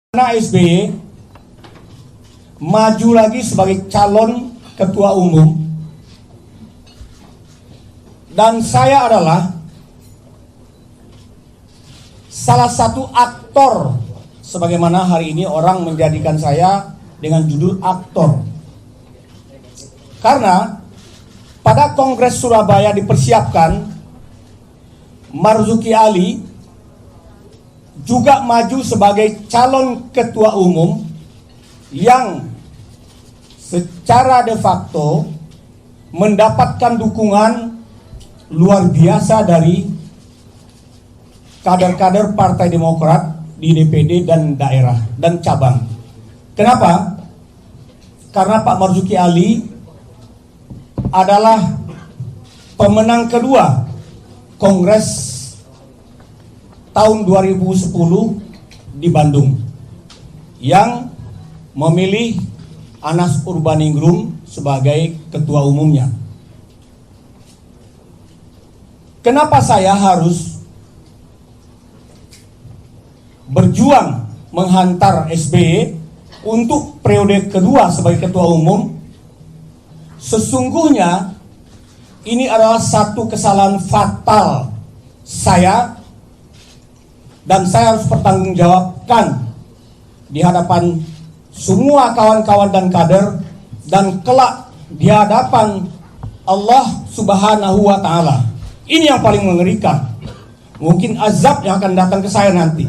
Karena SBY maju lagi sebagai calon ketua umum dan saya adalah salah satu aktor, sebagaimana hari ini orang menjadikan saya dengan judul aktor. Karena pada Kongres Surabaya dipersiapkan, Marzuki Ali juga maju sebagai calon ketua umum yang secara de facto mendapatkan dukungan luar biasa dari kader-kader Partai Demokrat di DPD dan daerah dan cabang. Kenapa? Karena Pak Marzuki Ali adalah pemenang kedua Kongres tahun 2010 di Bandung yang memilih Anas Urbaningrum sebagai ketua umumnya. Kenapa saya harus berjuang menghantar SBY untuk periode kedua sebagai ketua umum? Sesungguhnya ini adalah satu kesalahan fatal saya, dan saya harus bertanggungjawabkan di hadapan semua kawan-kawan dan kader, dan kelak di hadapan Allah Subhanahu wa Ta'ala. Ini yang paling mengerikan. Mungkin azab yang akan datang ke saya nanti.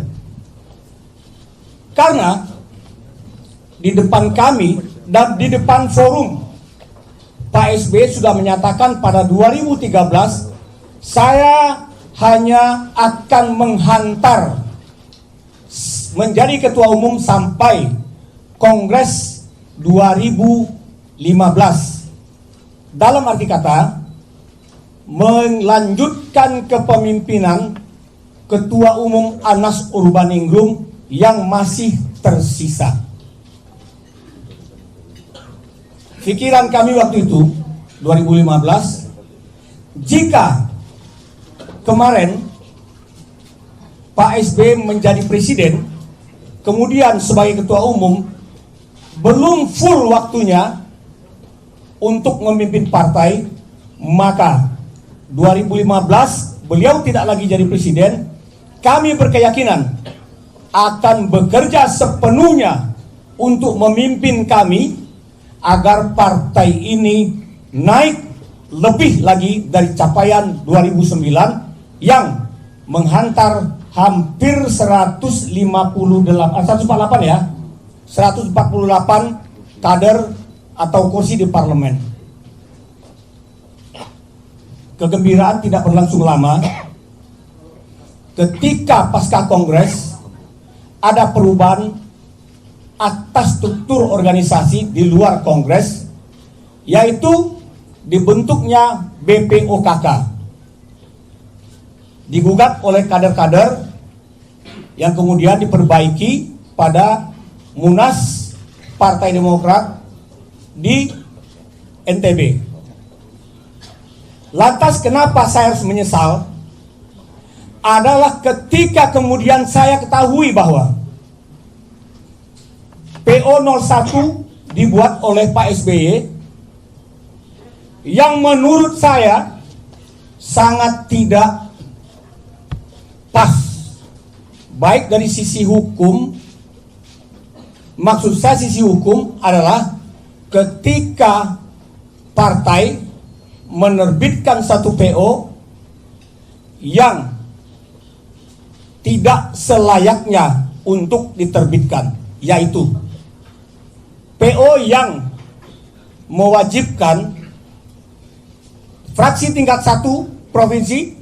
Karena di depan kami dan di depan forum, Pak SBY sudah menyatakan pada 2013 saya hanya akan menghantar menjadi ketua umum sampai Kongres 2015. Dalam arti kata, melanjutkan kepemimpinan ketua umum Anas Urbaningrum yang masih tersisa. Pikiran kami waktu itu 2015, jika kemarin Pak SBY menjadi presiden, kemudian sebagai ketua umum, belum full waktunya untuk memimpin partai, maka 2015 beliau tidak lagi jadi presiden. Kami berkeyakinan akan bekerja sepenuhnya untuk memimpin kami agar partai ini naik lebih lagi dari capaian 2009 yang menghantar hampir 148 kader atau kursi di parlemen. Kegembiraan tidak berlangsung lama. Ketika pasca kongres ada perubahan atas struktur organisasi di luar kongres, yaitu dibentuknya BPOKK, digugat oleh kader-kader yang kemudian diperbaiki pada Munas Partai Demokrat di NTB. Lantas kenapa saya harus menyesal? Adalah ketika kemudian saya ketahui bahwa PO01 dibuat oleh Pak SBY yang menurut saya sangat tidak pas, baik dari sisi hukum. Maksud saya sisi hukum adalah ketika partai menerbitkan satu PO yang tidak selayaknya untuk diterbitkan, yaitu PO yang mewajibkan fraksi tingkat 1 provinsi,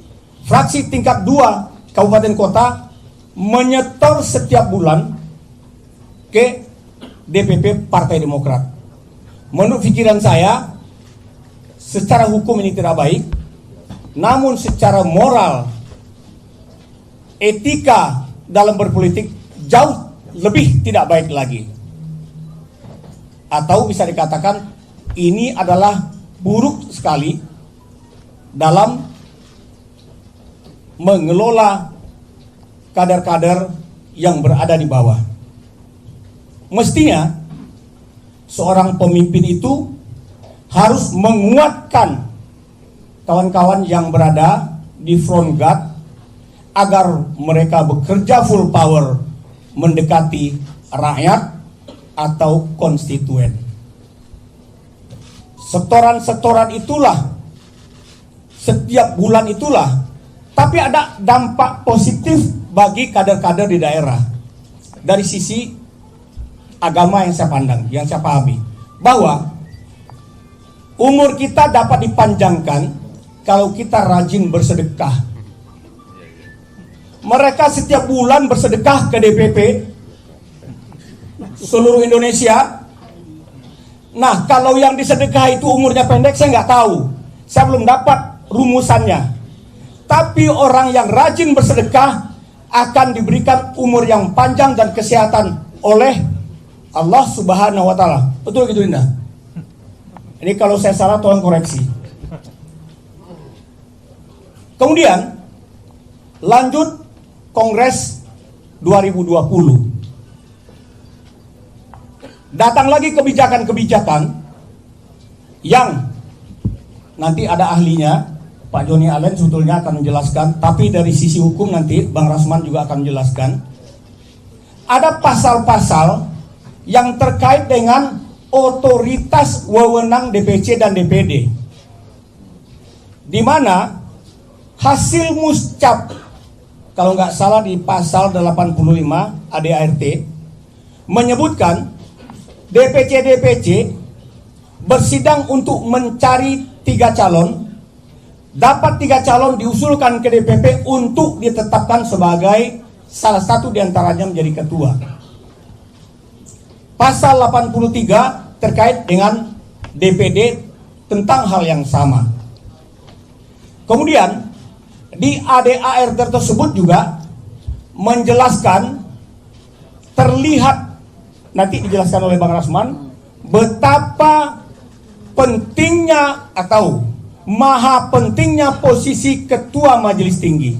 fraksi tingkat 2 kabupaten kota menyetor setiap bulan ke DPP Partai Demokrat. Menurut pikiran saya, secara hukum ini tidak baik, namun secara moral, etika dalam berpolitik jauh lebih tidak baik lagi. Atau bisa dikatakan ini adalah buruk sekali dalam mengelola kader-kader yang berada di bawah. mestinya seorang pemimpin itu harus menguatkan kawan-kawan yang berada di front guard agar mereka bekerja full power mendekati rakyat atau konstituen. Setoran-setoran itulah, setiap bulan itulah, tapi ada dampak positif bagi kader-kader di daerah. Dari sisi agama yang saya pandang, yang saya pahami, bahwa umur kita dapat dipanjangkan kalau kita rajin bersedekah. Mereka setiap bulan bersedekah ke DPP seluruh Indonesia. Nah, kalau yang disedekah itu umurnya pendek, saya nggak tahu. Saya belum dapat rumusannya. Tapi orang yang rajin bersedekah akan diberikan umur yang panjang dan kesehatan oleh Allah Subhanahu wa Ta'ala. Betul gitu, Indah? Ini kalau saya salah tolong koreksi. Kemudian lanjut Kongres 2020. Datang lagi kebijakan-kebijakan yang nanti ada ahlinya, Pak Joni Allen sebetulnya akan menjelaskan, tapi dari sisi hukum nanti Bang Rasman juga akan menjelaskan. Ada pasal-pasal yang terkait dengan otoritas wewenang DPC dan DPD, di mana hasil muscap, kalau nggak salah di pasal 85 ADART menyebutkan DPC bersidang untuk mencari 3 calon, dapat 3 calon diusulkan ke DPP untuk ditetapkan sebagai salah satu diantaranya menjadi ketua. Pasal 83 terkait dengan DPD tentang hal yang sama. Kemudian di ADART tersebut juga menjelaskan, terlihat nanti dijelaskan oleh Bang Rasman, betapa pentingnya atau maha pentingnya posisi ketua majelis tinggi.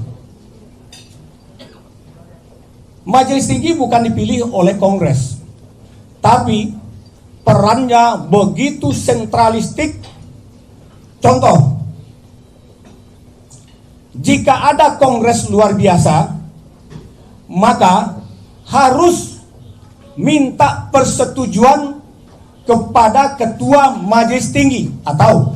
Majelis tinggi bukan dipilih oleh Kongres, tapi perannya begitu sentralistik. Contoh, jika ada kongres luar biasa, maka harus minta persetujuan kepada ketua majelis tinggi, atau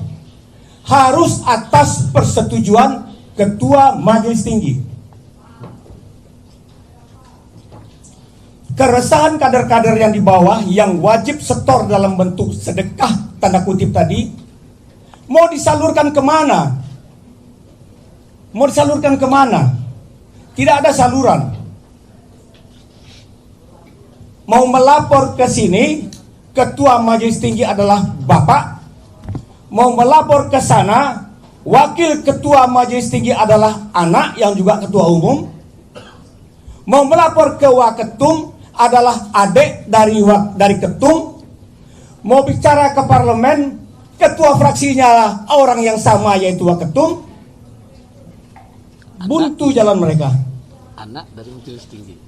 harus atas persetujuan ketua majelis tinggi. Keresahan kader-kader yang di bawah yang wajib setor dalam bentuk sedekah tanda kutip tadi, mau disalurkan kemana? Mau disalurkan kemana? Tidak ada saluran. Mau melapor ke sini, ketua majelis tinggi adalah Bapak. Mau melapor ke sana, wakil ketua majelis tinggi adalah anak yang juga ketua umum. Mau melapor ke waketum adalah adik dari ketum. Mau bicara ke parlemen, ketua fraksinya adalah orang yang sama, yaitu waketum. Buntu jalan mereka. Anak dari majelis tinggi.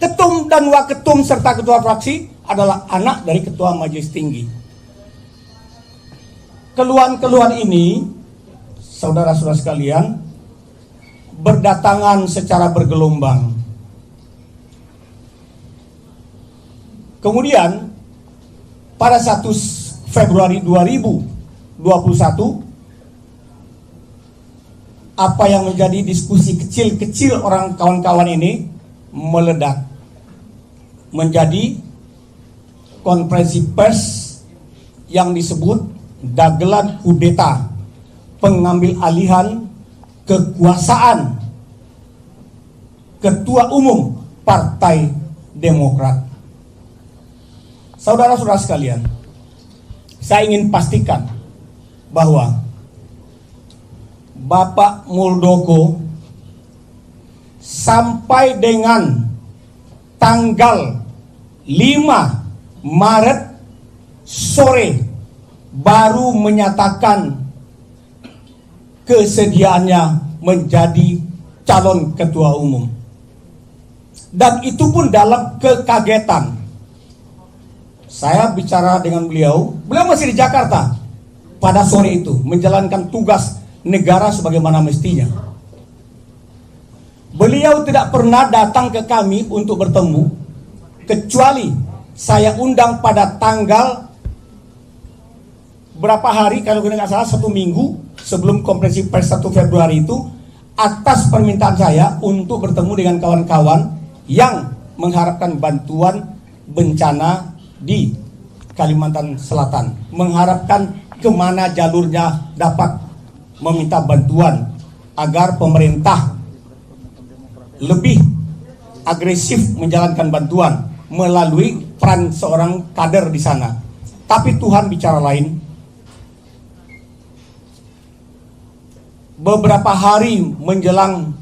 Ketum dan waketum serta ketua fraksi adalah anak dari ketua majelis tinggi. Keluhan-keluhan ini, saudara-saudara sekalian, berdatangan secara bergelombang. Kemudian pada 1 Februari 2021, apa yang menjadi diskusi kecil-kecil orang kawan-kawan ini meledak menjadi konferensi pers yang disebut dagelan kudeta, pengambil alihan kekuasaan ketua umum Partai Demokrat. Saudara-saudara sekalian, saya ingin pastikan bahwa Bapak Muldoko sampai dengan tanggal 5 Maret sore baru menyatakan kesediaannya menjadi calon ketua umum. Dan itu pun dalam kekagetan. Saya bicara dengan beliau masih di Jakarta pada sore itu, menjalankan tugas negara sebagaimana mestinya. Beliau tidak pernah datang ke kami untuk bertemu, kecuali saya undang pada tanggal berapa hari, kalau tidak salah 1 minggu sebelum konferensi pers 1 Februari itu, atas permintaan saya untuk bertemu dengan kawan-kawan yang mengharapkan bantuan bencana di Kalimantan Selatan, mengharapkan kemana jalurnya dapat meminta bantuan agar pemerintah lebih agresif menjalankan bantuan melalui peran seorang kader di sana. Tapi Tuhan bicara lain. Beberapa hari menjelang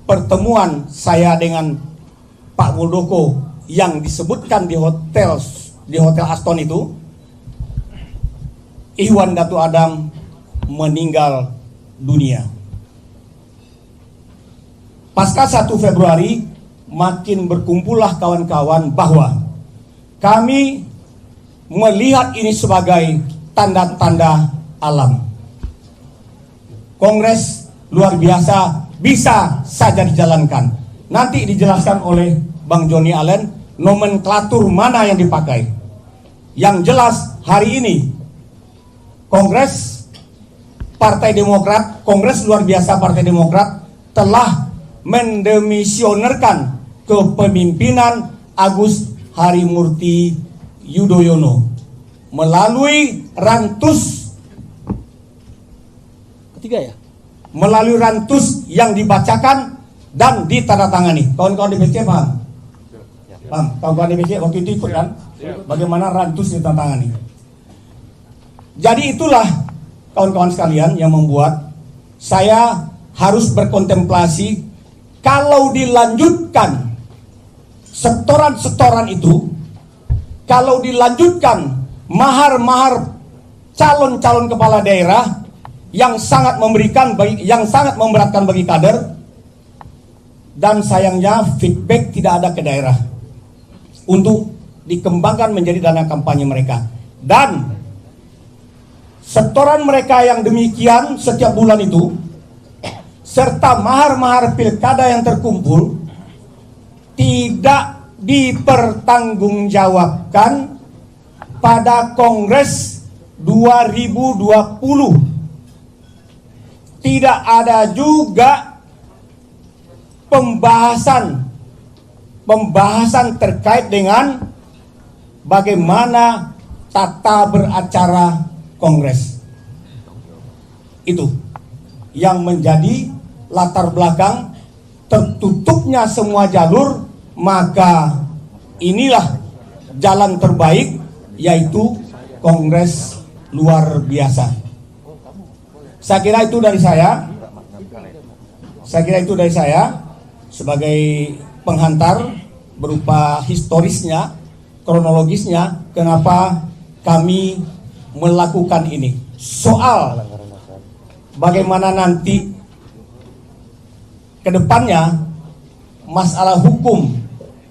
pertemuan saya dengan Pak Muldoko yang disebutkan di hotel Aston itu, Ihwan Datu Adam meninggal dunia. Pasca 1 Februari makin berkumpullah kawan-kawan bahwa kami melihat ini sebagai tanda-tanda alam. Kongres luar biasa bisa saja dijalankan. Nanti dijelaskan oleh Bang Joni Allen nomenklatur mana yang dipakai. Yang jelas hari ini Kongres Partai Demokrat, Kongres luar biasa Partai Demokrat telah mendemisionerkan kepemimpinan Agus Harimurti Yudhoyono melalui rantus ketiga ya? Melalui rantus yang dibacakan dan ditandatangani. Kawan-kawan DPC paham? Paham? Kawan-kawan DPC waktu itu ikut kan? Bagaimana rantus ditandatangani. Jadi itulah kawan-kawan sekalian yang membuat saya harus berkontemplasi. Kalau dilanjutkan setoran-setoran itu, kalau dilanjutkan mahar-mahar calon-calon kepala daerah yang sangat memberatkan bagi kader, dan sayangnya feedback tidak ada ke daerah untuk dikembangkan menjadi dana kampanye mereka. Dan setoran mereka yang demikian setiap bulan itu, serta mahar-mahar pilkada yang terkumpul, tidak dipertanggungjawabkan pada Kongres 2020. Tidak ada juga pembahasan terkait dengan bagaimana tata beracara Kongres. Itu yang menjadi latar belakang tertutupnya semua jalur. Maka inilah jalan terbaik, yaitu Kongres luar biasa. Saya kira itu dari saya. Sebagai penghantar berupa historisnya, kronologisnya, kenapa kami melakukan ini. Soal bagaimana nanti kedepannya, masalah hukum,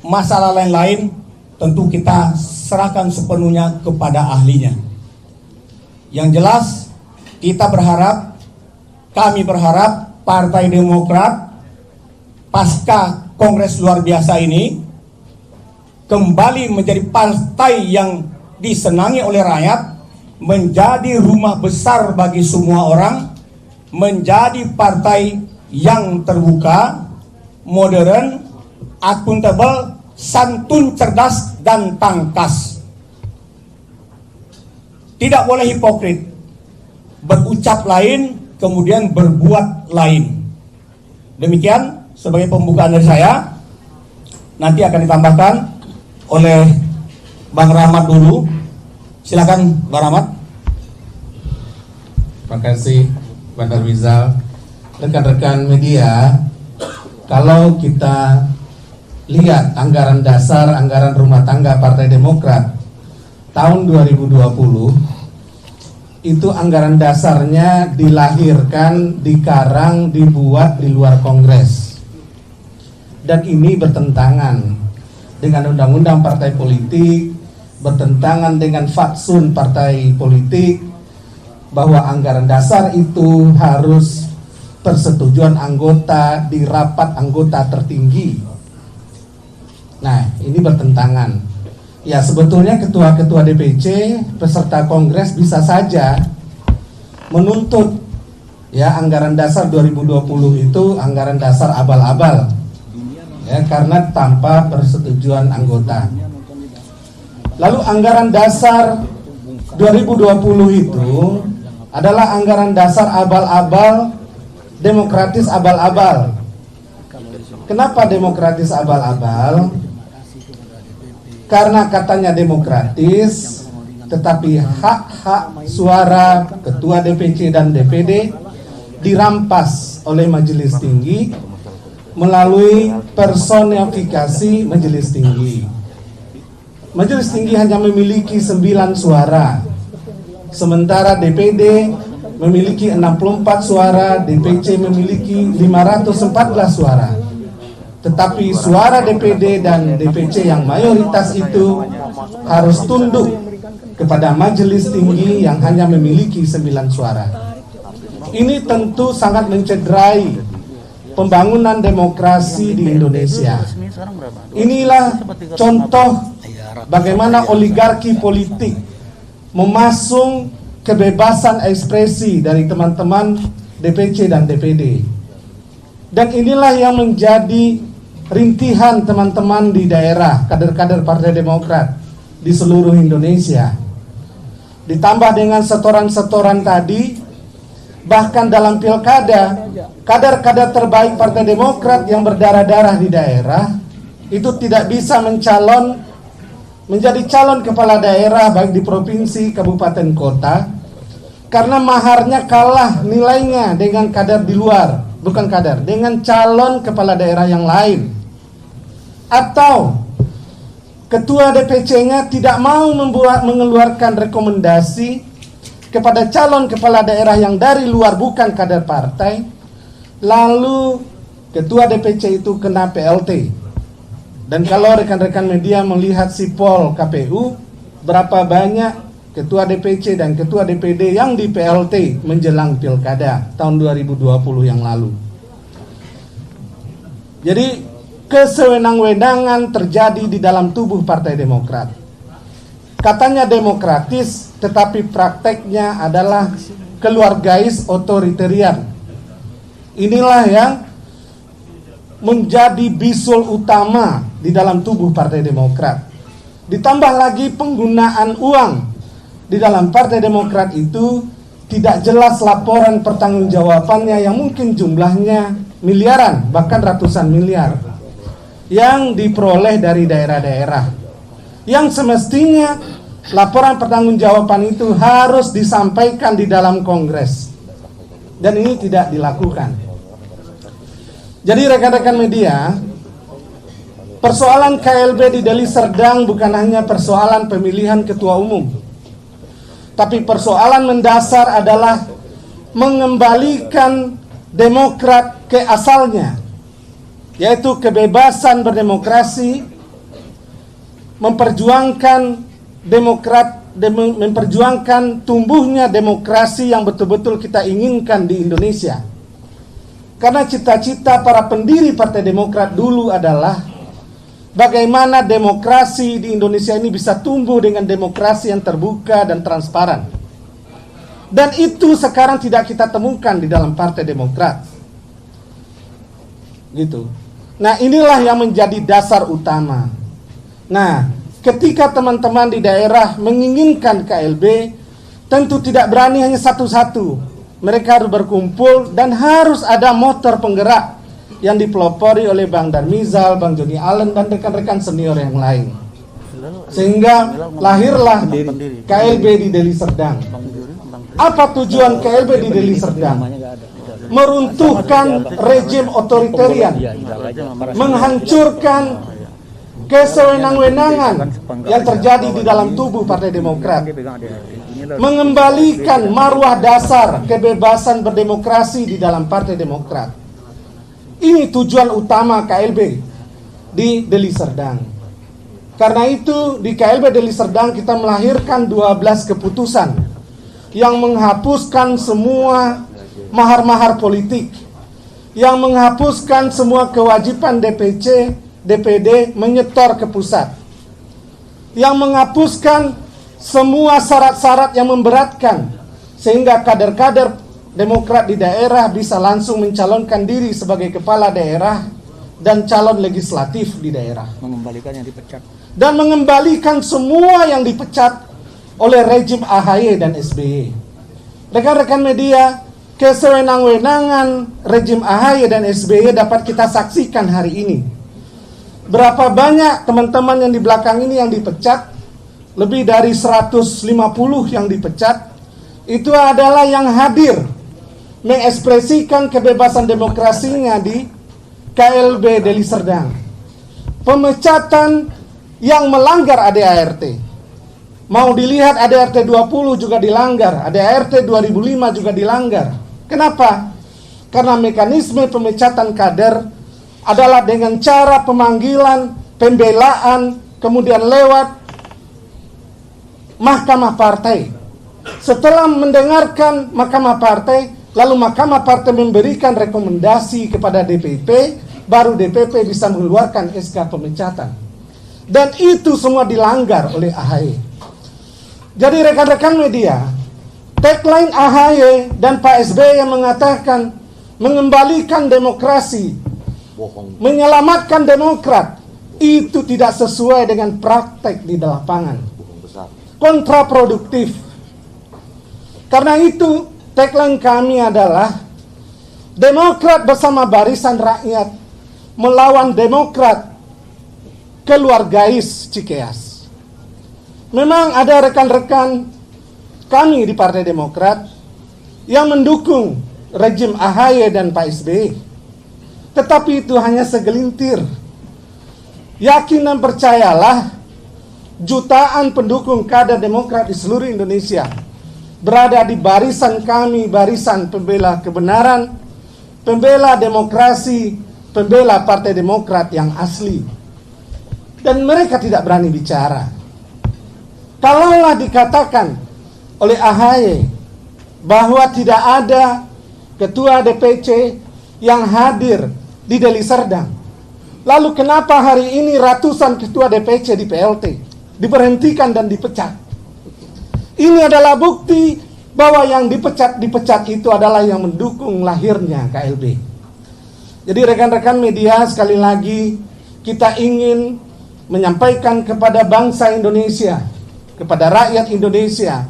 masalah lain-lain, tentu kita serahkan sepenuhnya kepada ahlinya. Yang jelas, kami berharap Partai Demokrat pasca Kongres luar biasa ini kembali menjadi partai yang disenangi oleh rakyat, menjadi rumah besar bagi semua orang, menjadi partai yang terbuka, modern, akuntabel, santun, cerdas, dan tangkas. Tidak boleh hipokrit, berucap lain kemudian berbuat lain. Demikian sebagai pembukaan dari saya. Nanti akan ditambahkan oleh Bang Rahmat dulu. Silakan Bang Rahmat. Terima kasih Bang Darmizal. Rekan-rekan media, kalau kita lihat anggaran dasar, anggaran rumah tangga Partai Demokrat tahun 2020, itu anggaran dasarnya dilahirkan, dikarang, dibuat di luar Kongres. Dan ini bertentangan dengan undang-undang partai politik, bertentangan dengan fatsun partai politik, bahwa anggaran dasar itu harus persetujuan anggota di rapat anggota tertinggi. Nah, ini bertentangan. Ya, sebetulnya ketua-ketua DPC peserta kongres bisa saja menuntut ya anggaran dasar 2020 itu anggaran dasar abal-abal. Ya, karena tanpa persetujuan anggota. Lalu anggaran dasar 2020 itu adalah anggaran dasar abal-abal, demokratis abal-abal. Kenapa demokratis abal-abal? Karena katanya demokratis, tetapi hak-hak suara ketua DPC dan DPD dirampas oleh majelis tinggi melalui personifikasi majelis tinggi. Majelis tinggi hanya memiliki 9 suara, sementara DPD memiliki 64 suara, DPC memiliki 514 suara. Tetapi suara DPD dan DPC yang mayoritas itu harus tunduk kepada majelis tinggi yang hanya memiliki 9 suara. Ini tentu sangat mencederai pembangunan demokrasi di Indonesia. Inilah contoh bagaimana oligarki politik memasung kebebasan ekspresi dari teman-teman DPC dan DPD. Dan inilah yang menjadi rintihan teman-teman di daerah, kader-kader Partai Demokrat di seluruh Indonesia. Ditambah dengan setoran-setoran tadi, bahkan dalam pilkada, kader-kader terbaik Partai Demokrat yang berdarah-darah di daerah itu tidak bisa menjadi calon kepala daerah baik di provinsi, kabupaten, kota, karena maharnya kalah nilainya dengan kader di luar, bukan kader, dengan calon kepala daerah yang lain. Atau ketua DPC-nya tidak mau mengeluarkan rekomendasi kepada calon kepala daerah yang dari luar bukan kader partai, lalu ketua DPC itu kena PLT. Dan kalau rekan-rekan media melihat sipol KPU, berapa banyak ketua DPC dan ketua DPD yang di PLT menjelang pilkada tahun 2020 yang lalu. Jadi kesewenang-wenangan terjadi di dalam tubuh Partai Demokrat. Katanya demokratis, tetapi prakteknya adalah keluargais otoritarian. Inilah yang menjadi bisul utama di dalam tubuh Partai Demokrat. Ditambah lagi penggunaan uang di dalam Partai Demokrat itu tidak jelas laporan pertanggungjawabannya yang mungkin jumlahnya miliaran, bahkan ratusan miliar yang diperoleh dari daerah-daerah, yang semestinya laporan pertanggungjawaban itu harus disampaikan di dalam Kongres, dan ini tidak dilakukan. Jadi rekan-rekan media, persoalan KLB di Deli Serdang bukan hanya persoalan pemilihan ketua umum, tapi persoalan mendasar adalah mengembalikan Demokrat ke asalnya, yaitu kebebasan berdemokrasi, memperjuangkan tumbuhnya demokrasi yang betul-betul kita inginkan di Indonesia. Karena cita-cita para pendiri Partai Demokrat dulu adalah bagaimana demokrasi di Indonesia ini bisa tumbuh dengan demokrasi yang terbuka dan transparan. Dan itu sekarang tidak kita temukan di dalam Partai Demokrat. Gitu. Nah, inilah yang menjadi dasar utama. Nah, ketika teman-teman di daerah menginginkan KLB, tentu tidak berani hanya satu-satu. Mereka harus berkumpul dan harus ada motor penggerak yang dipelopori oleh Bang Darmizal, Bang Joni Allen, dan rekan-rekan senior yang lain. Sehingga lahirlah KLB di Deli Serdang. Apa tujuan KLB di Deli Serdang? Meruntuhkan rejim otoritarian, menghancurkan kesewenang-wenangan yang terjadi di dalam tubuh Partai Demokrat, mengembalikan marwah dasar kebebasan berdemokrasi di dalam Partai Demokrat. Ini tujuan utama KLB di Deli Serdang. Karena itu di KLB Deli Serdang kita melahirkan 12 keputusan yang menghapuskan semua mahar-mahar politik, yang menghapuskan semua kewajiban DPC, DPD menyetor ke pusat, yang menghapuskan semua syarat-syarat yang memberatkan sehingga kader-kader Demokrat di daerah bisa langsung mencalonkan diri sebagai kepala daerah dan calon legislatif di daerah. Mengembalikan yang dipecat. Dan mengembalikan semua yang dipecat oleh rejim AHY dan SBY. Rekan-rekan media, kesewenang-wenangan rejim AHY dan SBY dapat kita saksikan hari ini. Berapa banyak teman-teman yang di belakang ini yang dipecat, lebih dari 150 yang dipecat, itu adalah yang hadir mengekspresikan kebebasan demokrasinya di KLB Deli Serdang. Pemecatan yang melanggar ADART. Mau dilihat ADART 20 juga dilanggar, ADART 2005 juga dilanggar. Kenapa? Karena mekanisme pemecatan kader adalah dengan cara pemanggilan, pembelaan, kemudian lewat mahkamah partai. Setelah mendengarkan mahkamah partai, lalu mahkamah partai memberikan rekomendasi kepada DPP, baru DPP bisa mengeluarkan SK pemecatan. Dan itu semua dilanggar oleh AHY. Jadi rekan-rekan media, tagline AHY dan Pak SBY yang mengatakan mengembalikan demokrasi, menyelamatkan Demokrat, itu tidak sesuai dengan praktek di lapangan. Kontraproduktif. Karena itu tagline kami adalah Demokrat bersama barisan rakyat melawan Demokrat keluargais Cikeas. Memang ada rekan-rekan kami di Partai Demokrat yang mendukung rejim AHY dan Pak SBY. Tetapi itu hanya segelintir. Yakin dan percayalah, jutaan pendukung kader Demokrat di seluruh Indonesia berada di barisan kami, barisan pembela kebenaran, pembela demokrasi, pembela Partai Demokrat yang asli. Dan mereka tidak berani bicara. Kalaulah dikatakan oleh AHY bahwa tidak ada ketua DPC yang hadir di Deli Serdang, lalu kenapa hari ini ratusan ketua DPC di PLT diberhentikan dan dipecat? Ini adalah bukti bahwa yang dipecat itu adalah yang mendukung lahirnya KLB. Jadi rekan-rekan media, sekali lagi kita ingin menyampaikan kepada bangsa Indonesia, kepada rakyat Indonesia,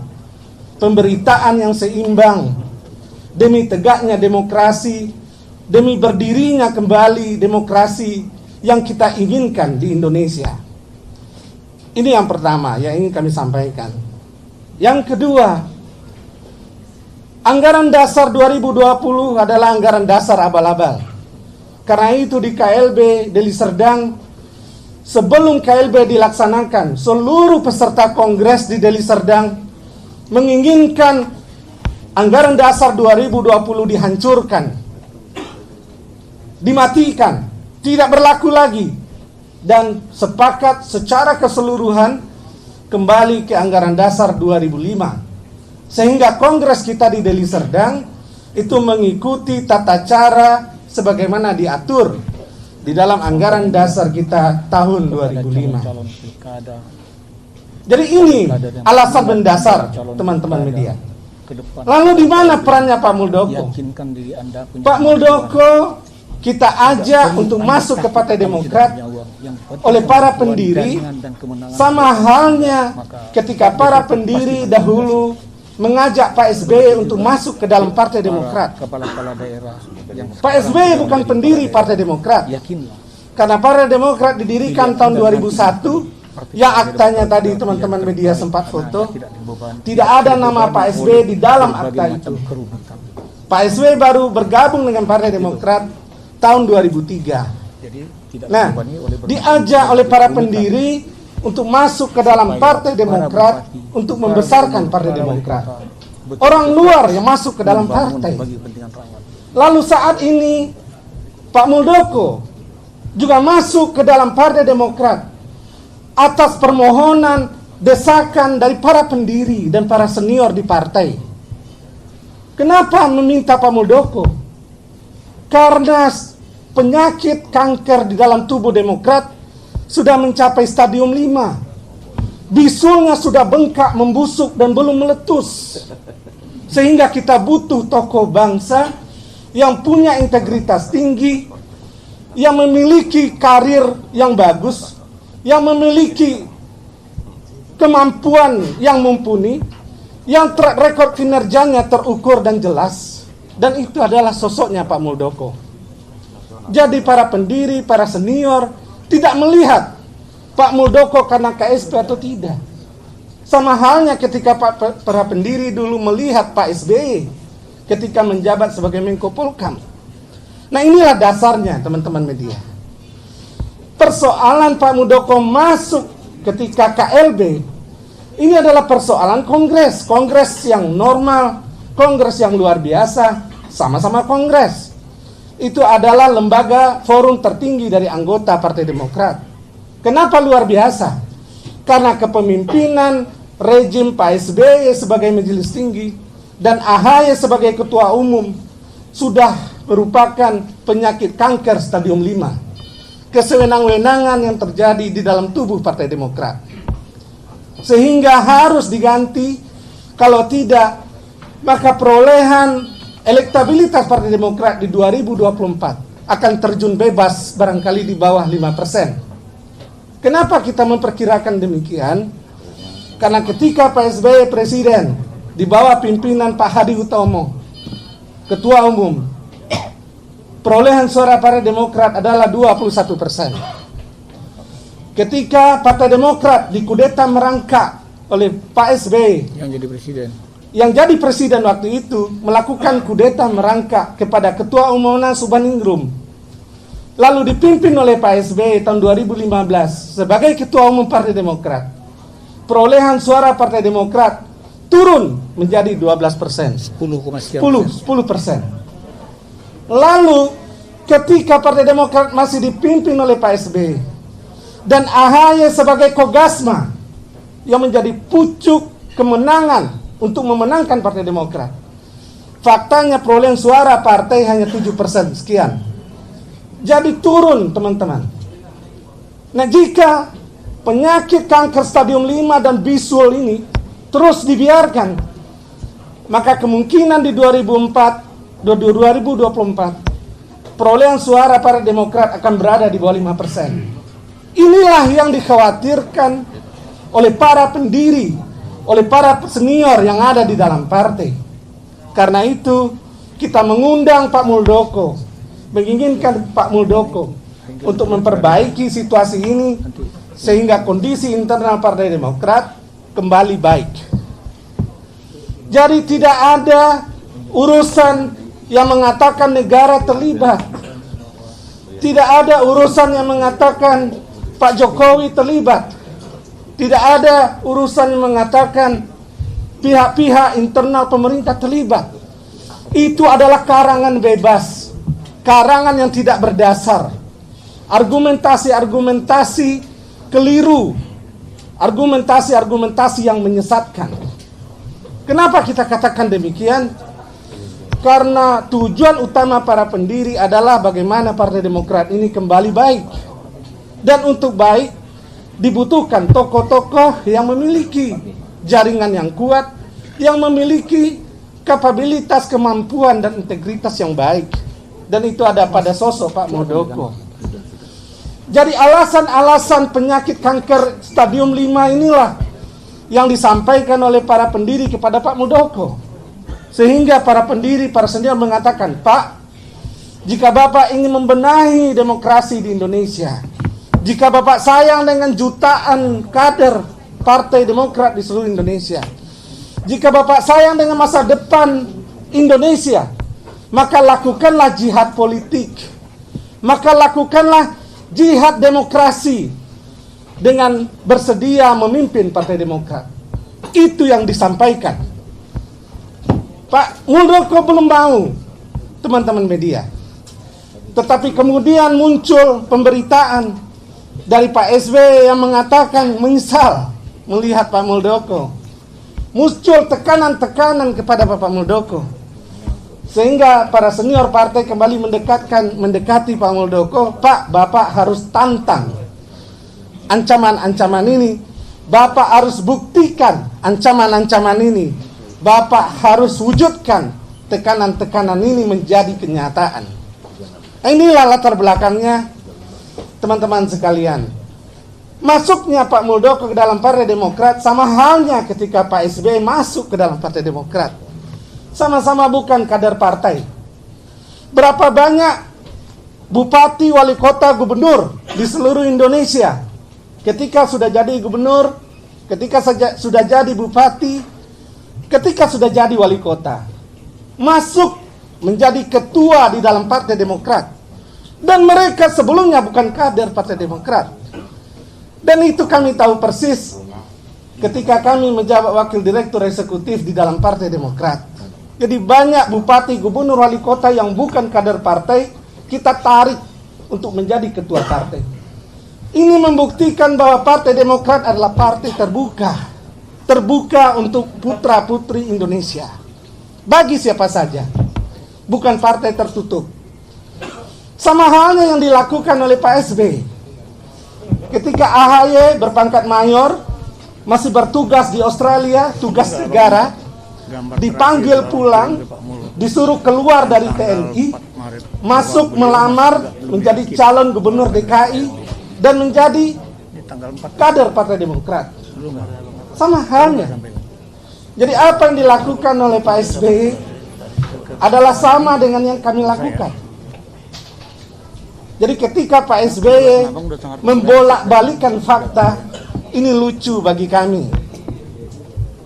pemberitaan yang seimbang demi tegaknya demokrasi, demi berdirinya kembali demokrasi yang kita inginkan di Indonesia. Ini yang pertama yang ingin kami sampaikan. Yang kedua, anggaran dasar 2020 adalah anggaran dasar abal-abal. Karena itu di KLB Deli Serdang, sebelum KLB dilaksanakan, seluruh peserta kongres di Deli Serdang menginginkan anggaran dasar 2020 dihancurkan, dimatikan, tidak berlaku lagi, dan sepakat secara keseluruhan kembali ke anggaran dasar 2005. Sehingga kongres kita di Deli Serdang itu mengikuti tata cara sebagaimana diatur di dalam anggaran dasar kita tahun 2005. Jadi ini alasan mendasar teman-teman media. Lalu di mana perannya Pak Muldoko? Pak Muldoko kita ajak untuk masuk ke Partai Demokrat oleh para pendiri, sama halnya ketika para pendiri dahulu mengajak Pak SBY untuk masuk ke dalam Partai Demokrat. Pak SBY bukan pendiri Partai Demokrat. Karena Partai Demokrat didirikan tahun 2001, yang aktanya tadi teman-teman media sempat foto, tidak ada nama Pak SBY di dalam akta itu. Pak SBY baru bergabung dengan Partai Demokrat tahun 2003. Nah, diajak oleh para pendiri untuk masuk ke dalam Partai Demokrat, untuk membesarkan Partai Demokrat. Orang luar yang masuk ke dalam partai. Lalu saat ini Pak Muldoko juga masuk ke dalam Partai Demokrat. atas permohonan, desakan dari para pendiri dan para senior di partai. Kenapa meminta Pak Muldoko? Karena penyakit kanker di dalam tubuh Demokrat sudah mencapai stadium 5. Bisulnya sudah bengkak, membusuk, dan belum meletus. Sehingga kita butuh tokoh bangsa yang punya integritas tinggi, yang memiliki karir yang bagus, yang memiliki kemampuan yang mumpuni, yang track record kinerjanya terukur dan jelas. Dan itu adalah sosoknya Pak Muldoko. Jadi para pendiri, para senior tidak melihat Pak Muldoko karena KSP atau tidak. Sama halnya ketika para pendiri dulu melihat Pak SBY ketika menjabat sebagai Menko Polhukam. Nah, inilah dasarnya teman-teman media. Persoalan Pak Muldoko masuk ketika KLB, ini adalah persoalan kongres. Kongres yang normal, kongres yang luar biasa, sama-sama kongres. Itu adalah lembaga forum tertinggi dari anggota Partai Demokrat. Kenapa luar biasa? Karena kepemimpinan rejim Pak SBY sebagai majelis tinggi dan AHY sebagai ketua umum sudah merupakan penyakit kanker stadium 5. Kesewenang-wenangan yang terjadi di dalam tubuh Partai Demokrat. Sehingga harus diganti, kalau tidak maka perolehan elektabilitas Partai Demokrat di 2024 akan terjun bebas barangkali di bawah 5%. Kenapa kita memperkirakan demikian? Karena ketika Pak SBY presiden di bawah pimpinan Pak Hadi Utomo, ketua umum, perolehan suara Partai Demokrat adalah 21%. Ketika Partai Demokrat dikudeta merangkak oleh Pak SBY yang jadi presiden waktu itu, melakukan kudeta merangkak kepada Ketua Umum Subhaningrum, lalu dipimpin oleh Pak SBY tahun 2015 sebagai Ketua Umum Partai Demokrat. Perolehan suara Partai Demokrat turun menjadi 12%. 10%. Lalu ketika Partai Demokrat masih dipimpin oleh Pak SBY dan AHY sebagai Kogasma yang menjadi pucuk kemenangan untuk memenangkan Partai Demokrat, faktanya perolehan suara partai hanya 7% sekian. Jadi turun teman-teman. Nah, jika penyakit kanker stadium 5 dan bisul ini terus dibiarkan, maka kemungkinan di 2024 perolehan suara Partai Demokrat akan berada di bawah 5%. Inilah yang dikhawatirkan oleh para pendiri, oleh para senior yang ada di dalam partai. Karena itu kita mengundang Pak Muldoko, menginginkan Pak Muldoko untuk memperbaiki situasi ini sehingga kondisi internal Partai Demokrat kembali baik. Jadi tidak ada urusan yang mengatakan negara terlibat. Tidak ada urusan yang mengatakan Pak Jokowi terlibat. Tidak ada urusan yang mengatakan pihak-pihak internal pemerintah terlibat. Itu adalah karangan bebas, karangan yang tidak berdasar, argumentasi-argumentasi keliru, argumentasi-argumentasi yang menyesatkan. Kenapa kita katakan demikian? Karena tujuan utama para pendiri adalah bagaimana Partai Demokrat ini kembali baik. Dan untuk baik dibutuhkan tokoh-tokoh yang memiliki jaringan yang kuat, yang memiliki kapabilitas, kemampuan, dan integritas yang baik. Dan itu ada pada sosok Pak Muldoko. Jadi alasan-alasan penyakit kanker stadium 5 inilah yang disampaikan oleh para pendiri kepada Pak Muldoko. Sehingga para pendiri, para senior mengatakan, Pak, jika Bapak ingin membenahi demokrasi di Indonesia, jika Bapak sayang dengan jutaan kader Partai Demokrat di seluruh Indonesia, jika Bapak sayang dengan masa depan Indonesia, maka lakukanlah jihad politik, maka lakukanlah jihad demokrasi dengan bersedia memimpin Partai Demokrat. Itu yang disampaikan. Pak Muldoko belum mau, teman-teman media. Tetapi kemudian muncul pemberitaan dari Pak SBY yang mengatakan menyesal melihat Pak Muldoko. Muncul tekanan-tekanan kepada Bapak Muldoko, sehingga para senior partai kembali mendekati Pak Muldoko. Pak, Bapak harus tantang ancaman-ancaman ini. Bapak harus buktikan ancaman-ancaman ini. Bapak harus wujudkan tekanan-tekanan ini menjadi kenyataan. Inilah latar belakangnya, teman-teman sekalian. Masuknya Pak Muldoko ke dalam Partai Demokrat sama halnya ketika Pak SBY masuk ke dalam Partai Demokrat. Sama-sama bukan kader partai. Berapa banyak bupati, wali kota, gubernur di seluruh Indonesia ketika sudah jadi gubernur, ketika sudah jadi bupati, ketika sudah jadi wali kota, masuk menjadi ketua di dalam Partai Demokrat. Dan mereka sebelumnya bukan kader Partai Demokrat. Dan itu kami tahu persis ketika kami menjabat wakil direktur eksekutif di dalam Partai Demokrat. Jadi banyak bupati, gubernur, wali kota yang bukan kader partai kita tarik untuk menjadi ketua partai. Ini membuktikan bahwa Partai Demokrat adalah partai terbuka. Terbuka untuk putra-putri Indonesia. Bagi siapa saja. Bukan partai tertutup. Sama halnya yang dilakukan oleh Pak SBY. Ketika AHY berpangkat mayor, masih bertugas di Australia, tugas negara, dipanggil pulang, disuruh keluar dari TNI, masuk melamar menjadi calon gubernur DKI, dan menjadi kader Partai Demokrat. Sama halnya. Jadi apa yang dilakukan oleh Pak SBY adalah sama dengan yang kami lakukan. Jadi ketika Pak SBY membolak-balikan fakta, ini lucu bagi kami.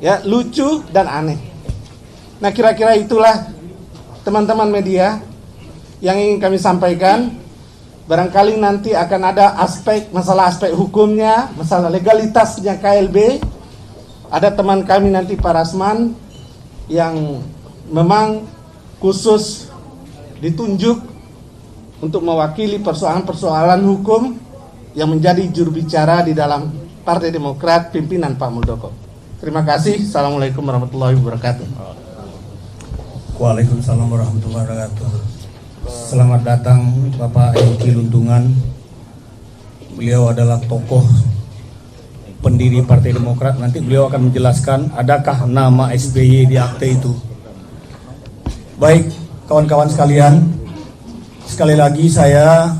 Ya, lucu dan aneh. Nah, kira-kira itulah teman-teman media yang ingin kami sampaikan. Barangkali nanti akan ada masalah aspek hukumnya, masalah legalitasnya KLB. Ada teman kami nanti Pak Rasman yang memang khusus ditunjuk untuk mewakili persoalan-persoalan hukum yang menjadi juru bicara di dalam Partai Demokrat pimpinan Pak Muldoko. Terima kasih. Assalamualaikum warahmatullahi wabarakatuh. Waalaikumsalam warahmatullahi wabarakatuh. Selamat datang Bapak Hengki Luntungan. Beliau adalah tokoh pendiri Partai Demokrat. Nanti beliau akan menjelaskan adakah nama SBY di akte itu. Baik, kawan-kawan sekalian, sekali lagi saya